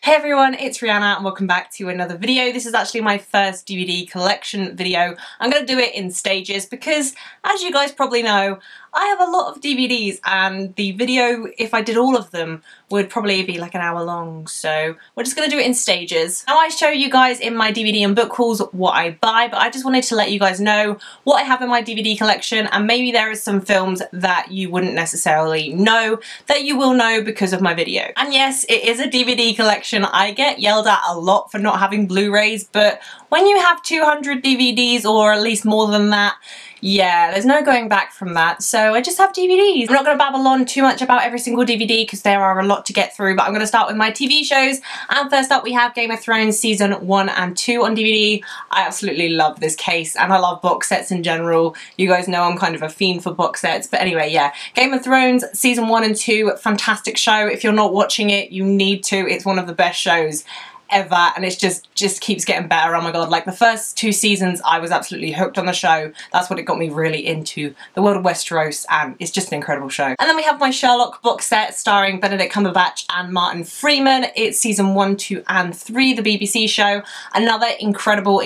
Hey everyone, it's Rihanna and welcome back to another video. This is actually my first DVD collection video. I'm going to do it in stages because, as you guys probably know, I have a lot of DVDs and the video, if I did all of them, would probably be like an hour long. So we're just going to do it in stages. Now I show you guys in my DVD and book hauls what I buy, but I just wanted to let you guys know what I have in my DVD collection, and maybe there is some films that you wouldn't necessarily know that you will know because of my video. And yes, it is a DVD collection. I get yelled at a lot for not having Blu-rays, but when you have 200 DVDs or at least more than that, yeah, there's no going back from that, so I just have DVDs. I'm not going to babble on too much about every single DVD because there are a lot to get through, but I'm going to start with my TV shows. And first up we have Game of Thrones Season 1 and 2 on DVD. I absolutely love this case and I love box sets in general. You guys know I'm kind of a fiend for box sets, but anyway, yeah. Game of Thrones Season 1 and 2, fantastic show. If you're not watching it, you need to. It's one of the best shows ever, and it's just keeps getting better. Oh my god, like the first 2 seasons I was absolutely hooked on the show. That's what it got me really into the world of Westeros, and it's just an incredible show. And then we have my Sherlock box set starring Benedict Cumberbatch and Martin Freeman. It's Season 1, 2 and 3, the BBC show. Another incredible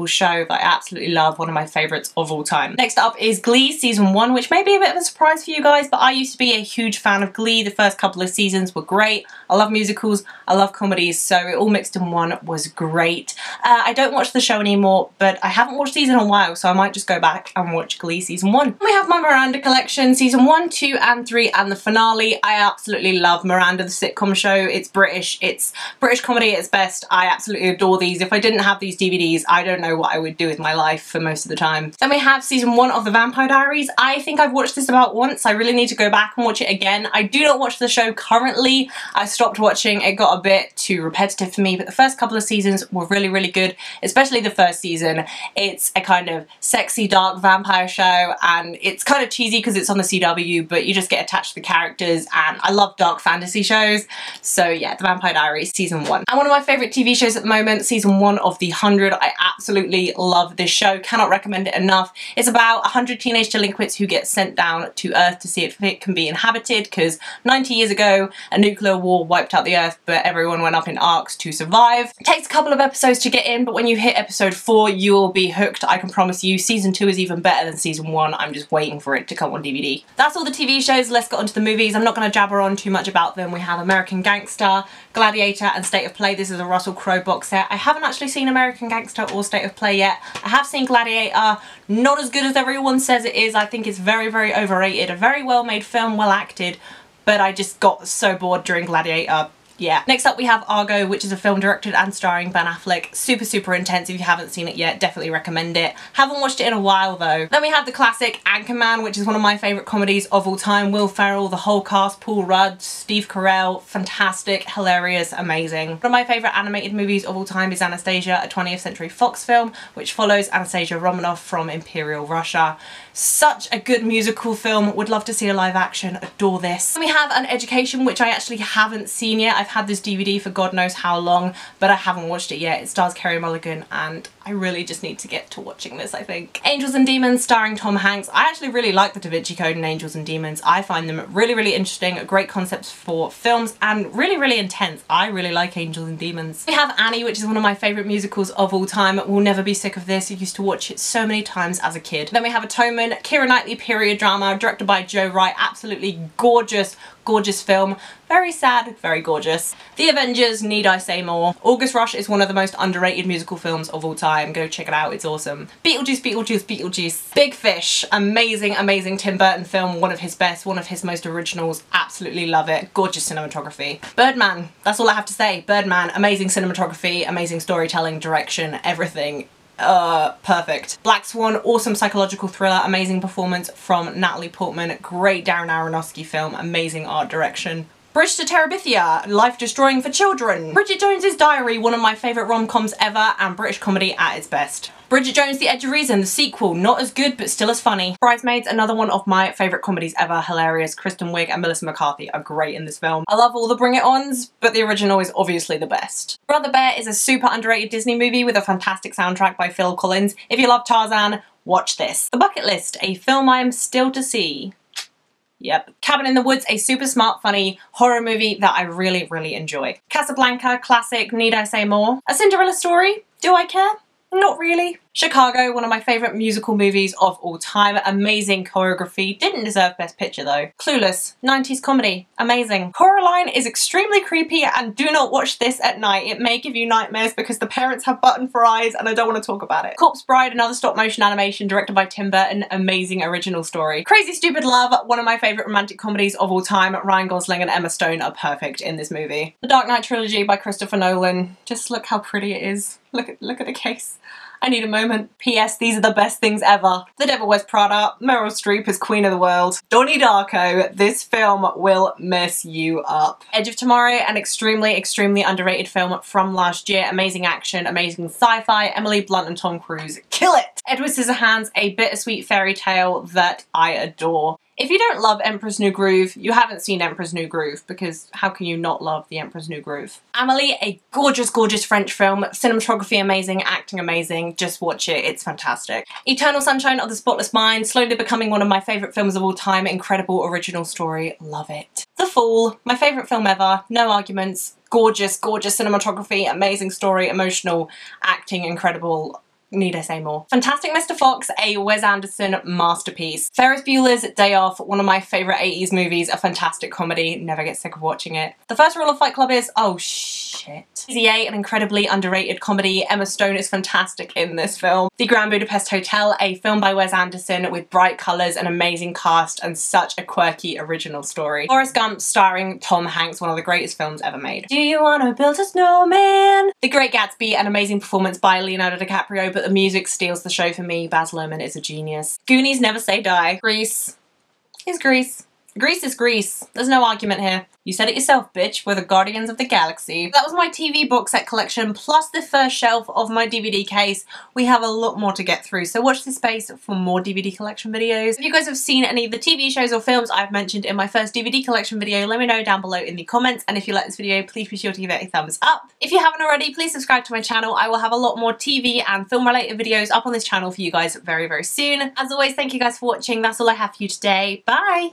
show that I absolutely love, one of my favourites of all time. Next up is Glee Season 1, which may be a bit of a surprise for you guys, but I used to be a huge fan of Glee. The first couple of seasons were great. I love musicals, I love comedies, so it all mixed in one was great. I don't watch the show anymore, but I haven't watched these in a while, so I might just go back and watch Glee Season 1. We have my Miranda Collection Season 1, 2 and 3 and the finale. I absolutely love Miranda the sitcom show. It's British comedy at its best. I absolutely adore these. If I didn't have these DVDs, I don't know what I would do with my life for most of the time. Then we have Season 1 of the Vampire Diaries. I think I've watched this about once. I really need to go back and watch it again. I do not watch the show currently. I stopped watching. It got a bit too repetitive for me, but the first couple of seasons were really good, especially the first season. It's a kind of sexy dark vampire show and it's kind of cheesy because it's on the CW, but you just get attached to the characters, and I love dark fantasy shows. So yeah, the Vampire Diaries Season 1. And one of my favourite TV shows at the moment, Season 1 of The 100. I absolutely love this show, cannot recommend it enough. It's about 100 teenage delinquents who get sent down to Earth to see if it can be inhabited, because 90 years ago a nuclear war wiped out the Earth, but everyone went up in arcs to survive. It takes a couple of episodes to get in, but when you hit episode 4 you will be hooked, I can promise you. Season 2 is even better than Season 1. I'm just waiting for it to come on DVD. That's all the TV shows. Let's get on to the movies. I'm not going to jabber on too much about them. We have American Gangster, Gladiator and State of Play. This is a Russell Crowe box set. I haven't actually seen American Gangster or State of Play yet. I have seen Gladiator. Not as good as everyone says it is. I think it's very overrated. A very well made film, well acted, but I just got so bored during Gladiator. Yeah. Next up we have Argo, which is a film directed and starring Ben Affleck. Super intense. If you haven't seen it yet, definitely recommend it. Haven't watched it in a while though. Then we have the classic Anchorman, which is one of my favourite comedies of all time. Will Ferrell, the whole cast, Paul Rudd, Steve Carell, fantastic, hilarious, amazing. One of my favourite animated movies of all time is Anastasia, a 20th Century Fox film, which follows Anastasia Romanoff from Imperial Russia. Such a good musical film. Would love to see a live action. Adore this. Then we have An Education, which I actually haven't seen yet. I've had this DVD for God knows how long, but I haven't watched it yet. It stars Carey Mulligan and I really just need to get to watching this, I think. Angels and Demons starring Tom Hanks. I actually really like the Da Vinci Code and Angels and Demons. I find them really interesting, great concepts for films, and really intense. I really like Angels and Demons. We have Annie, which is one of my favourite musicals of all time. We'll never be sick of this. I used to watch it so many times as a kid. Then we have Atonement, Keira Knightley period drama directed by Joe Wright. Absolutely gorgeous film. Very sad, very gorgeous. The Avengers, need I say more? August Rush is one of the most underrated musical films of all time. Go check it out, it's awesome. Beetlejuice. Big Fish, amazing Tim Burton film, one of his best, one of his most originals. Absolutely love it. Gorgeous cinematography. Birdman, that's all I have to say. Birdman, amazing cinematography, amazing storytelling, direction, everything. Perfect. Black Swan, awesome psychological thriller, amazing performance from Natalie Portman, great Darren Aronofsky film, amazing art direction. Bridge to Terabithia, life-destroying for children. Bridget Jones's Diary, one of my favourite rom-coms ever, and British comedy at its best. Bridget Jones, The Edge of Reason, the sequel, not as good but still as funny. Bridesmaids, another one of my favourite comedies ever, hilarious. Kristen Wiig and Melissa McCarthy are great in this film. I love all the Bring It Ons, but the original is obviously the best. Brother Bear is a super underrated Disney movie with a fantastic soundtrack by Phil Collins. If you love Tarzan, watch this. The Bucket List, a film I am still to see. Yep. Cabin in the Woods, a super smart, funny horror movie that I really, really enjoy. Casablanca, classic, need I say more? A Cinderella Story, do I care? Not really. Chicago, one of my favourite musical movies of all time. Amazing choreography. Didn't deserve Best Picture though. Clueless, 90s comedy. Amazing. Coraline is extremely creepy and do not watch this at night. It may give you nightmares because the parents have button for eyes and I don't want to talk about it. Corpse Bride, another stop motion animation directed by Tim Burton. Amazing original story. Crazy Stupid Love, one of my favourite romantic comedies of all time. Ryan Gosling and Emma Stone are perfect in this movie. The Dark Knight Trilogy by Christopher Nolan. Just look how pretty it is. Look at the case. I need a moment. P.S. These are the best things ever. The Devil Wears Prada, Meryl Streep is Queen of the World. Donnie Darko, this film will mess you up. Edge of Tomorrow, an extremely, extremely underrated film from last year. Amazing action, amazing sci-fi. Emily Blunt and Tom Cruise kill it. Edward Scissorhands, a bittersweet fairy tale that I adore. If you don't love Emperor's New Groove, you haven't seen Emperor's New Groove, because how can you not love the Emperor's New Groove? Amélie, a gorgeous, gorgeous French film. Cinematography amazing, acting amazing. Just watch it, it's fantastic. Eternal Sunshine of the Spotless Mind, slowly becoming one of my favourite films of all time. Incredible original story, love it. The Fall, my favourite film ever, no arguments. Gorgeous, gorgeous cinematography, amazing story, emotional acting, incredible. Need I say more? Fantastic Mr. Fox, a Wes Anderson masterpiece. Ferris Bueller's Day Off, one of my favourite 80s movies, a fantastic comedy, never get sick of watching it. The first rule of Fight Club is, oh shit. Easy A, an incredibly underrated comedy. Emma Stone is fantastic in this film. The Grand Budapest Hotel, a film by Wes Anderson with bright colours, an amazing cast, and such a quirky original story. Forrest Gump, starring Tom Hanks, one of the greatest films ever made. Do you wanna build a snowman? The Great Gatsby, an amazing performance by Leonardo DiCaprio, but the music steals the show for me. Baz Luhrmann is a genius. Goonies, Never Say Die. Grease is Grease. Grease is Grease. There's no argument here. You said it yourself, bitch. We're the Guardians of the Galaxy. That was my TV box set collection, plus the first shelf of my DVD case. We have a lot more to get through, so watch this space for more DVD collection videos. If you guys have seen any of the TV shows or films I've mentioned in my first DVD collection video, let me know down below in the comments. And if you like this video, please be sure to give it a thumbs up. If you haven't already, please subscribe to my channel. I will have a lot more TV and film related videos up on this channel for you guys very, very soon. As always, thank you guys for watching. That's all I have for you today. Bye!